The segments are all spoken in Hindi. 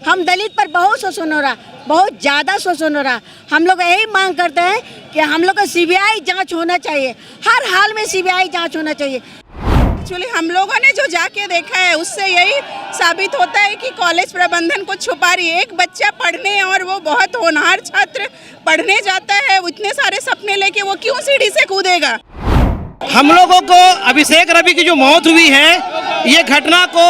हम दलित पर बहुत शोषण हो रहा, बहुत ज़्यादा शोषण हो रहा। हम लोग यही मांग करते हैं कि हम लोग का सीबीआई जांच होना चाहिए, हर हाल में सीबीआई जांच होना चाहिए। एक्चुअली हम लोगों ने जो जाके देखा है उससे यही साबित होता है कि कॉलेज प्रबंधन को छुपा रही है। एक बच्चा पढ़ने, और वो बहुत होनहार छात्र पढ़ने जाता है, इतने सारे सपने लेके वो क्यों सीढ़ी से कूदेगा। हम लोगों को अभिषेक रवि की जो मौत हुई है, ये घटना को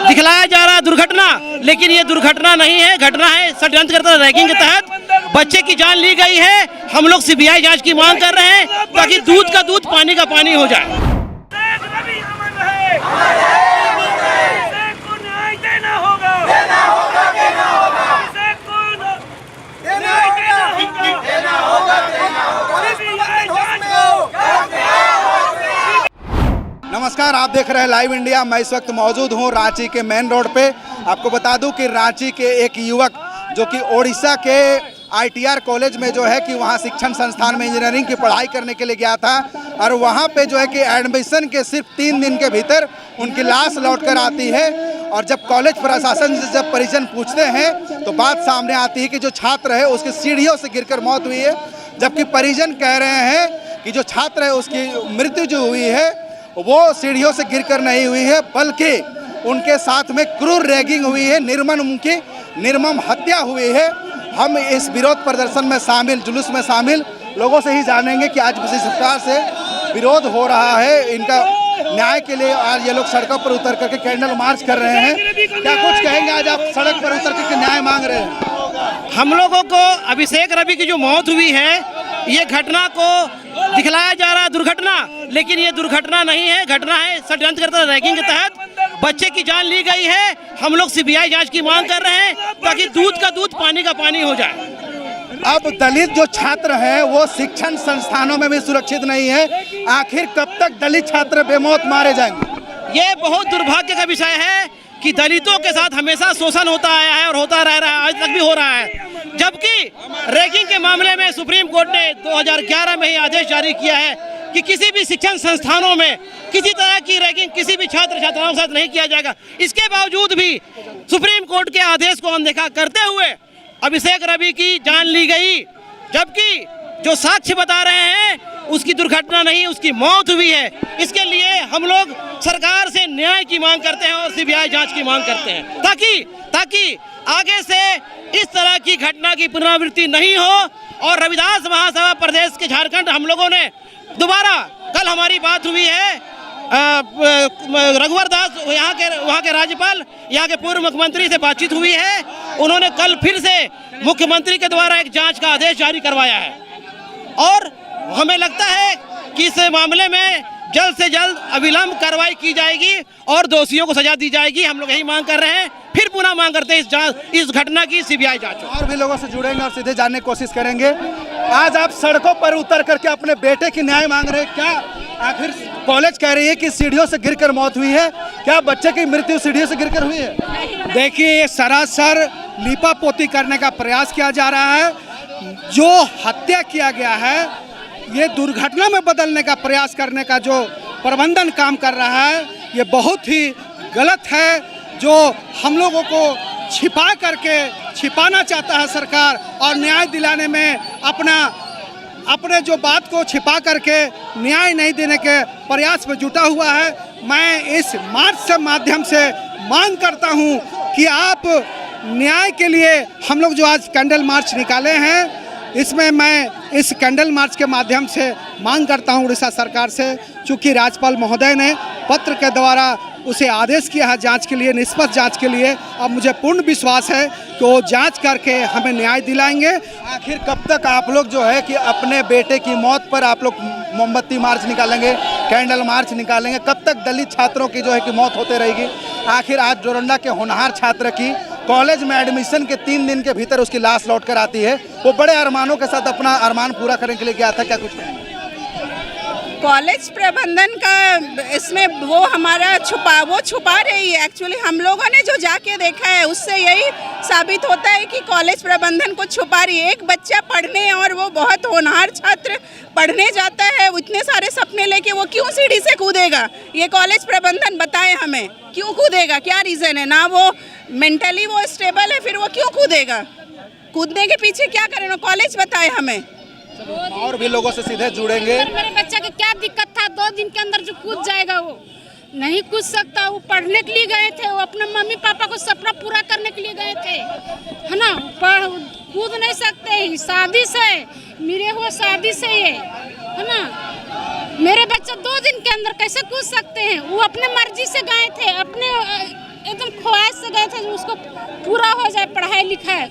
दिखलाया जा रहा है दुर्घटना, लेकिन ये दुर्घटना नहीं है, घटना है षड्यंत्र रैगिंग के तहत बच्चे की जान ली गई है। हम लोग सीबीआई जांच की मांग कर रहे हैं ताकि दूध का दूध पानी का पानी हो जाए। नमस्कार, आप देख रहे हैं लाइव इंडिया। मैं इस वक्त मौजूद हूं रांची के मेन रोड पे। आपको बता दूं कि रांची के एक युवक जो कि ओडिशा के ITR कॉलेज में जो है कि वहां शिक्षण संस्थान में इंजीनियरिंग की पढ़ाई करने के लिए गया था, और वहां पे जो है कि एडमिशन के सिर्फ 3 दिन के भीतर उनकी लाश लौट कर आती है। और जब कॉलेज प्रशासन से जब परिजन पूछते हैं तो बात सामने आती है कि जो छात्र है उसकी सीढ़ियों से गिरकर मौत हुई है, जबकि परिजन कह रहे हैं कि जो छात्र है उसकी मृत्यु जो हुई है वो सीढ़ियों से गिरकर नहीं हुई है, बल्कि उनके साथ में क्रूर रैगिंग हुई है, उनकी निर्मम हत्या हुई है। हम इस विरोध प्रदर्शन में शामिल, जुलूस में शामिल लोगों से ही जानेंगे कि आज किसी सरकार से विरोध हो रहा है, इनका न्याय के लिए आज ये लोग सड़कों पर उतर करके कैंडल मार्च कर रहे हैं। क्या कुछ कहेंगे, आज आप सड़क पर उतर करके न्याय मांग रहे हैं? हम लोगों को अभिषेक रवि की जो मौत हुई है, ये घटना को दिखलाया जा रहा है दुर्घटना, लेकिन ये दुर्घटना नहीं है, घटना है षड्यंत्र रैगिंग के तहत बच्चे की जान ली गई है। हम लोग सीबीआई जांच की मांग कर रहे हैं ताकि दूध का दूध पानी का पानी हो जाए। अब दलित जो छात्र हैं वो शिक्षण संस्थानों में भी सुरक्षित नहीं है। आखिर कब तक दलित छात्र बेमौत मारे जाएंगे? ये बहुत दुर्भाग्य का विषय है कि दलितों के साथ हमेशा शोषण होता आया है और होता रह रहा है, आज तक भी हो रहा है। जबकि रैगिंग के मामले में सुप्रीम कोर्ट ने 2011 में ही आदेश जारी किया है कि किसी भी शिक्षण संस्थानों में किसी तरह की रैगिंग किसी भी छात्र छात्राओं के साथ नहीं किया जाएगा। इसके बावजूद भी सुप्रीम कोर्ट के आदेश को अनदेखा करते हुए अभिषेक रवि की जान ली गई, जबकि जो साक्ष्य बता रहे हैं उसकी दुर्घटना नहीं, उसकी मौत हुई है। इसके लिए हम लोग सरकार से न्याय की मांग करते हैं और सीबीआई जांच की मांग करते हैं ताकि आगे से इस तरह की घटना की पुनरावृत्ति नहीं हो। और रविदास महासभा प्रदेश के झारखंड हम लोगों ने दोबारा, कल हमारी बात हुई है रघुवर दास, वहाँ के राज्यपाल, यहाँ के पूर्व मुख्यमंत्री से बातचीत हुई है। उन्होंने कल फिर से मुख्यमंत्री के द्वारा एक जांच का आदेश जारी करवाया है, और हमें लगता है कि इस मामले में जल्द से जल्द अविलंब कार्रवाई की जाएगी और दोषियों को सजा दी जाएगी। हम लोग यही मांग कर रहे हैं, फिर पुनः मांग करते हैं इस घटना की सीबीआई जांच। और भी लोगों से जुड़ेंगे और सीधे जानने की कोशिश करेंगे। आज आप सड़कों पर उतर करके अपने बेटे की न्याय मांग रहे हैं, क्या आखिर कॉलेज कह रही है कि सीढ़ियों से गिरकर मौत हुई है, क्या बच्चे की मृत्यु सीढ़ियों से गिरकर हुई है? देखिए, ये सरासर लीपापोती करने का प्रयास किया जा रहा है। जो हत्या किया गया है ये दुर्घटना में बदलने का प्रयास करने का जो प्रबंधन काम कर रहा है, ये बहुत ही गलत है। जो हम लोगों को छिपाना चाहता है सरकार, और न्याय दिलाने में अपने जो बात को छिपा करके न्याय नहीं देने के प्रयास में जुटा हुआ है। मैं इस मार्च से माध्यम से मांग करता हूं कि आप न्याय के लिए, हम लोग जो आज कैंडल मार्च निकाले हैं, इसमें मैं इस कैंडल मार्च के माध्यम से मांग करता हूं उड़ीसा सरकार से, चूँकि राज्यपाल महोदय ने पत्र के द्वारा उसे आदेश किया है जांच के लिए, निष्पक्ष जांच के लिए। अब मुझे पूर्ण विश्वास है कि वो जांच करके हमें न्याय दिलाएंगे। आखिर कब तक आप लोग जो है कि अपने बेटे की मौत पर आप लोग मोमबत्ती मार्च निकालेंगे, कैंडल मार्च निकालेंगे? कब तक दलित छात्रों की जो है कि मौत होते रहेगी? आखिर आज जोरंडा के होनहार छात्र की कॉलेज में एडमिशन के 3 दिन के भीतर उसकी लाश लौट कर आती है। वो बड़े अरमानों के साथ अपना अरमान पूरा करने के लिए गया था, क्या कुछ कहेंगे? कॉलेज प्रबंधन का इसमें वो हमारा छुपा रही है। एक्चुअली हम लोगों ने जो जाके देखा है उससे यही साबित होता है कि कॉलेज प्रबंधन कुछ छुपा रही है। एक बच्चा पढ़ने, और वो बहुत होनहार छात्र पढ़ने जाता है, इतने सारे सपने लेके वो क्यों सीढ़ी से कूदेगा? ये कॉलेज प्रबंधन बताए हमें, क्यों कूदेगा? क्या रीज़न है? ना वो मेंटली वो स्टेबल है, फिर वो क्यों कूदेगा? कूदने के पीछे क्या करें? कॉलेज बताए हमें। और भी लोगों से सीधे जुड़ेंगे। मेरे बच्चा के क्या दिक्कत था? 2 दिन के अंदर जो कूद जाएगा वो नहीं कूद सकता। वो पढ़ने के लिए गए थे, वो अपने मम्मी पापा को सपना पूरा करने के लिए गए थे, है ना। कूद नहीं सकते, शादी से मेरे हुआ, शादी से ये, है ना। मेरे बच्चा 2 दिन के अंदर कैसे कूद सकते हैं? वो अपने मर्जी से गए थे, अपने एकदम ख्वाहिश से गए थे, उसको पूरा हो जाए पढ़ाई लिखाई।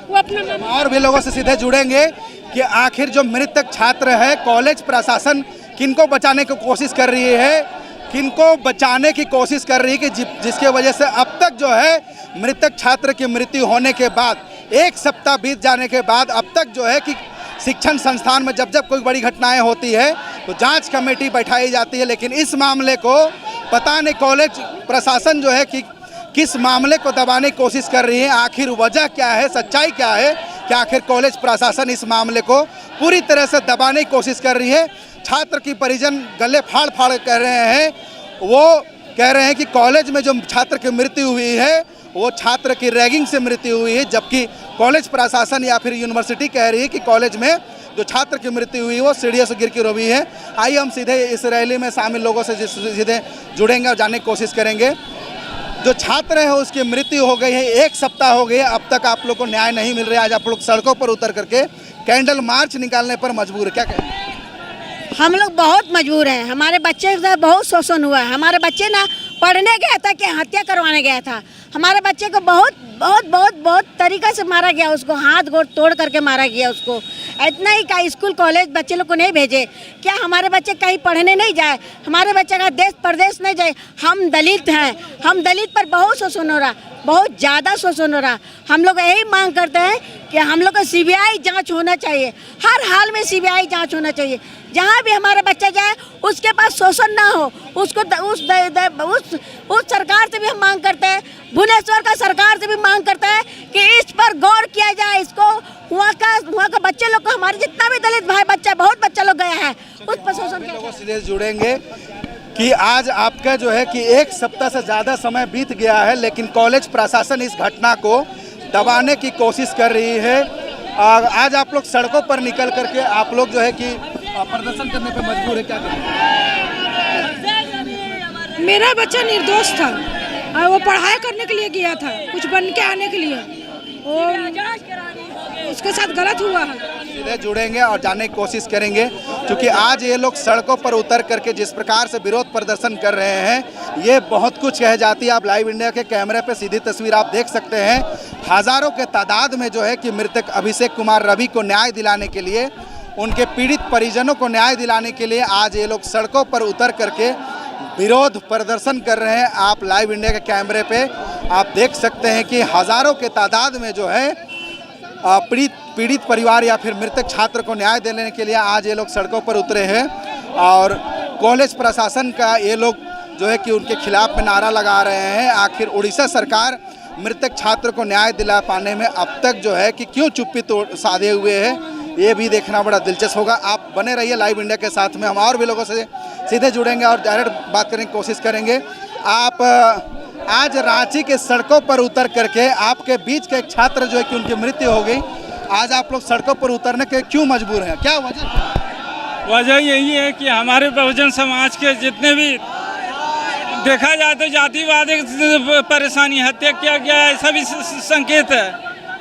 वो अपना और भी लोगों से सीधे जुड़ेंगे कि आखिर जो मृतक छात्र है, कॉलेज प्रशासन किनको बचाने की कोशिश कर रही है, किनको बचाने की कोशिश कर रही है कि जिसके वजह से अब तक जो है मृतक छात्र की मृत्यु होने के बाद 1 सप्ताह बीत जाने के बाद अब तक जो है कि शिक्षण संस्थान में जब कोई बड़ी घटनाएं होती है तो जांच कमेटी बैठाई जाती है, लेकिन इस मामले को पता नहीं कॉलेज प्रशासन जो है कि किस मामले को दबाने की कोशिश कर रही है। आखिर वजह क्या है, सच्चाई क्या है कि आखिर कॉलेज प्रशासन इस मामले को पूरी तरह से दबाने की कोशिश कर रही है। छात्र की परिजन गले फाड़ फाड़ कह रहे हैं, वो कह रहे हैं कि कॉलेज में जो छात्र की मृत्यु हुई है वो छात्र की रैगिंग से मृत्यु हुई है, जबकि कॉलेज प्रशासन या फिर यूनिवर्सिटी कह रही है कि कॉलेज में जो छात्र की मृत्यु हुई है वो सीढ़ियों से गिर के हुई है। आइए हम सीधे इस रैली में शामिल लोगों से सीधे जुड़ेंगे और जानने की कोशिश करेंगे। जो छात्र है उसकी मृत्यु हो गई है, 1 सप्ताह हो गई है, अब तक आप लोग को न्याय नहीं मिल रहा है। आज आप लोग सड़कों पर उतर करके कैंडल मार्च निकालने पर मजबूर है, क्या कहें? हम लोग बहुत मजबूर हैं। हमारे बच्चे के साथ बहुत शोषण हुआ है। हमारे बच्चे ना पढ़ने गया था कि हत्या करवाने गया था। हमारे बच्चे को बहुत बहुत बहुत बहुत तरीक़ा से मारा गया, उसको हाथ गोड़ तोड़ करके मारा गया उसको। इतना ही का स्कूल कॉलेज बच्चे लोग को नहीं भेजे? क्या हमारे बच्चे कहीं पढ़ने नहीं जाए? हमारे बच्चे का देश प्रदेश नहीं जाए? हम दलित हैं, हम दलित पर बहुत शोषण हो रहा, बहुत ज़्यादा शोषण हो रहा। हम लोग यही मांग करते हैं कि हम लोग का CBI जांच होना चाहिए, हर हाल में CBI जांच होना चाहिए। जहाँ भी हमारा बच्चा जाए उसके पास शोषण ना हो, उसको उस सरकार से भी हम मांग करते हैं, भुवनेश्वर का सरकार से भी मांग करता है कि इस पर गौर किया जाए। इसको वहाँ का बच्चे लोग को, हमारे जितना भी दलित भाई बच्चा, बहुत बच्चा लोग गया है, उस पर शोषण। लोगों से जुड़ेंगे कि आज आपका जो है कि 1 सप्ताह से ज़्यादा समय बीत गया है, लेकिन कॉलेज प्रशासन इस घटना को दबाने की कोशिश कर रही है। आज आप लोग सड़कों पर निकल करके आप लोग जो है कि प्रदर्शन करने पर मजबूर है, क्या करें? मेरा बच्चा निर्दोष था और वो पढ़ाई करने के लिए गया था, कुछ बन के आने के लिए, उसके साथ गलत हुआ है। सीधे जुड़ेंगे और जानने की कोशिश करेंगे, क्योंकि आज ये लोग सड़कों पर उतर करके जिस प्रकार से विरोध प्रदर्शन कर रहे हैं ये बहुत कुछ कह जाती है। आप लाइव इंडिया के कैमरे पे सीधी तस्वीर आप देख सकते हैं। हज़ारों के तादाद में जो है कि मृतक अभिषेक कुमार रवि को न्याय दिलाने के लिए, उनके पीड़ित परिजनों को न्याय दिलाने के लिए आज ये लोग सड़कों पर उतर करके विरोध प्रदर्शन कर रहे हैं। आप लाइव इंडिया के कैमरे पे आप देख सकते हैं कि हज़ारों के तादाद में जो है पीड़ित परिवार या फिर मृतक छात्र को न्याय देने के लिए आज ये लोग सड़कों पर उतरे हैं। और कॉलेज प्रशासन का ये लोग जो है कि उनके खिलाफ में नारा लगा रहे हैं। आखिर उड़ीसा सरकार मृतक छात्र को न्याय दिला पाने में अब तक जो है कि क्यों चुप्पी साधे हुए है, ये भी देखना बड़ा दिलचस्प होगा। आप बने रहिए लाइव इंडिया के साथ में, हम और भी लोगों से सीधे जुड़ेंगे और डायरेक्ट बात करने की कोशिश करेंगे। आप आज रांची के सड़कों पर उतर करके आपके बीच के एक छात्र जो है कि उनकी मृत्यु हो गई, आज आप लोग सड़कों पर उतरने के क्यों मजबूर हैं, क्या वजह? वजह यही है कि हमारे बहुजन समाज के जितने भी देखा जाए तो जातिवाद परेशानी, हत्या किया गया है, ऐसा भी संकेत है।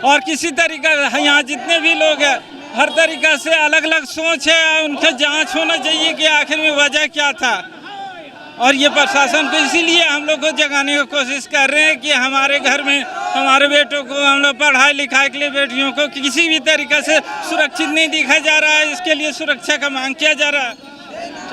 और किसी तरीका यहाँ जितने भी लोग हैं हर तरीका से अलग अलग सोच है, उनका जांच होना चाहिए कि आखिर में वजह क्या था। और ये प्रशासन को इसीलिए हम लोग को जगाने की कोशिश कर रहे हैं कि हमारे घर में हमारे बेटों को हम लोग पढ़ाई लिखाई के लिए बेटियों को किसी भी तरीक़े से सुरक्षित नहीं दिखा जा रहा है, इसके लिए सुरक्षा का मांग किया जा रहा है।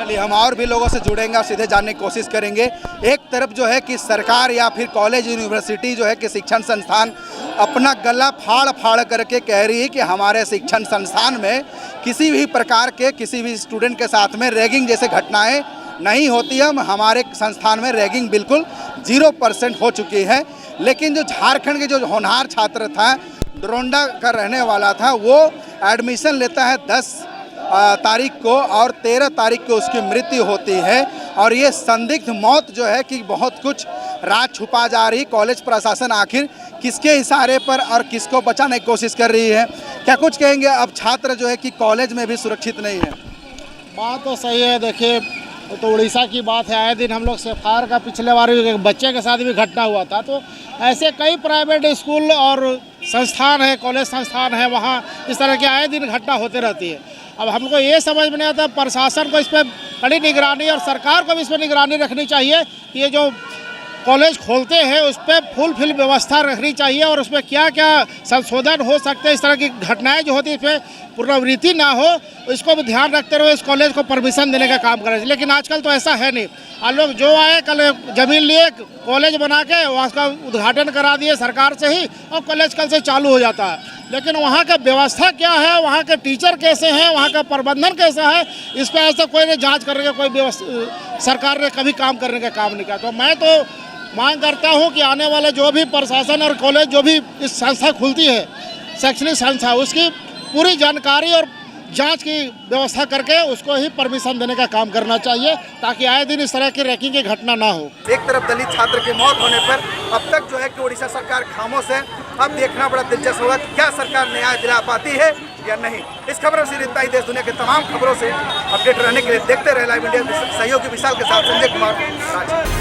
चलिए हम और भी लोगों से जुड़ेंगे और सीधे जानने की कोशिश करेंगे। एक तरफ जो है कि सरकार या फिर कॉलेज यूनिवर्सिटी जो है कि शिक्षण संस्थान अपना गला फाड़ फाड़ करके कह रही है कि हमारे शिक्षण संस्थान में किसी भी प्रकार के किसी भी स्टूडेंट के साथ में रैगिंग जैसे घटनाएं नहीं होती है। हमारे संस्थान में रैगिंग बिल्कुल 0% हो चुकी है। लेकिन जो झारखंड के जो होनहार छात्र था, डरोंडा का रहने वाला था, वो एडमिशन लेता है 10 तारीख को और 13 तारीख को उसकी मृत्यु होती है। और ये संदिग्ध मौत जो है कि बहुत कुछ राज छुपा जा रही। कॉलेज प्रशासन आखिर किसके इशारे पर और किसको बचाने की कोशिश कर रही है, क्या कुछ कहेंगे? अब छात्र जो है कि कॉलेज में भी सुरक्षित नहीं है। बात तो सही है। देखिए तो उड़ीसा की बात है, आए दिन हम लोग सेफार का पिछले बार एक बच्चे के साथ भी घटना हुआ था। तो ऐसे कई प्राइवेट स्कूल और संस्थान है, कॉलेज संस्थान है, वहाँ इस तरह की आए दिन घटना होते रहती है। अब हमको ये समझ में नहीं आता, प्रशासन को इस पर कड़ी निगरानी और सरकार को भी इस पर निगरानी रखनी चाहिए। ये जो कॉलेज खोलते हैं उस पर फुल व्यवस्था रखनी चाहिए और उसमें क्या क्या संशोधन हो सकते हैं, इस तरह की घटनाएं जो होती है इसमें पुनरावृत्ति ना हो, इसको भी ध्यान रखते हुए इस कॉलेज को परमिशन देने का काम करें। लेकिन आजकल तो ऐसा है नहीं। आज लोग जो आए कल ज़मीन लिए, कॉलेज बना के वहाँ का उद्घाटन करा दिए सरकार से ही और कॉलेज कल से चालू हो जाता है। लेकिन वहाँ का व्यवस्था क्या है, वहाँ के टीचर कैसे हैं, वहाँ का प्रबंधन कैसा है, इस पर ऐसा कोई नहीं जाँच करने का कोई सरकार ने कभी काम करने का काम नहीं किया। तो मैं तो मांग करता हूँ कि आने वाले जो भी प्रशासन और कॉलेज जो भी इस संस्था खुलती है, शैक्षणिक संस्था, उसकी पूरी जानकारी और जांच की व्यवस्था करके उसको ही परमिशन देने का काम करना चाहिए, ताकि आए दिन इस तरह की रैगिंग की घटना ना हो। एक तरफ दलित छात्र की मौत होने पर अब तक जो है कि उड़ीसा सरकार खामोश है। अब देखना बड़ा दिलचस्प होगा कि क्या सरकार न्याय दिला पाती है या नहीं। इस खबरों से इतना ही। देश दुनिया के तमाम खबरों से अपडेट रहने के लिए देखते रहे लाइव इंडिया। सहयोगी विशाल के साथ संजय कुमार, रांची।